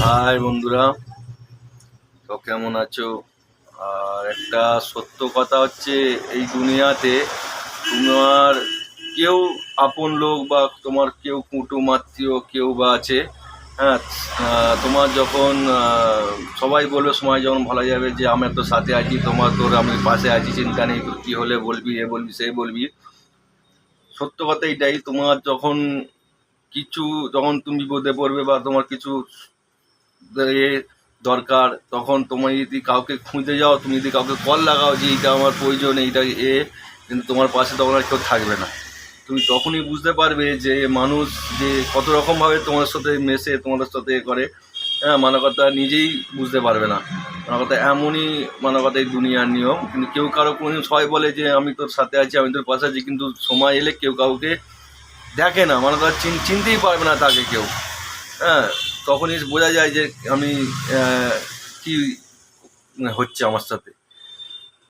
High বন্ধুরা, তো কেমন আছো? আর একটা সত্য কথা হচ্ছে, এই দুনিয়াতে তোমার কেউ আপন লোক বা তোমার কেউ কুটুম আত্মীয় কেউ বা আছে। হ্যাঁ, তোমার যখন সবাই বলবে, সময় যখন ভালো যাবে যে আমি তোর সাথে আছি, তোর আমি পাশে আছি, চিন্তা নেই, তোর কী হলে বলবি, এ বলবি সে বলবি। সত্য কথা এটাই, তোমার যখন কিছু, যখন তুমি বিপদে পড়বে বা তোমার কিছু এ দরকার, তখন তুমি যদি কাউকে খুঁজতে যাও, তুমি যদি কাউকে কল লাগাও যে এইটা আমার প্রয়োজন, এইটা কিন্তু তোমার পাশে তখন আর কেউ থাকবে না। তুমি তখনই বুঝতে পারবে যে মানুষ যে কত রকমভাবে তোমার সাথে মেশে, তোমাদের সাথে এ করে। হ্যাঁ, মানবতা নিজেই বুঝতে পারবে না। মানবতা এমনই, মানবতা এই দুনিয়ার নিয়ম। কিন্তু কেউ কারো কোনো সবাই বলে যে আমি তোর সাথে আছি, আমি তোর পাশে আছি, কিন্তু সময় এলে কেউ কাউকে দেখে না, মানবতা চিনতেই পারবে না তাকে কেউ। হ্যাঁ, তখনই বোঝা যায় যে আমি কি হচ্ছে আমার সাথে।